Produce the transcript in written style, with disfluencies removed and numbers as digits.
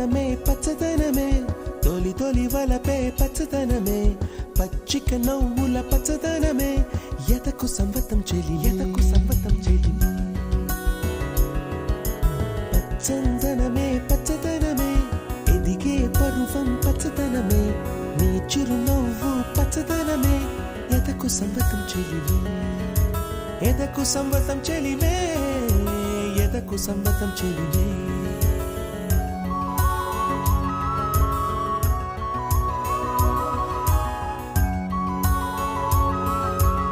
పచ్చదనమే పచ్చదనమే తొలి తొలి వలపే పచ్చదనమే పచ్చిక నవ్వుల పచ్చదనమే ఎదకు సంవతం చెలి ఎదకు సంవతం చెలి పచ్చందనమే పచ్చదనమే ఎదిగే పరువం పచ్చదనమే నీ చిరునవ్వు పచ్చదనమే ఎదకు సంవతం చెలివే ఎదకు సంవతం చెలివే ఎదకు సంవతం చెలివే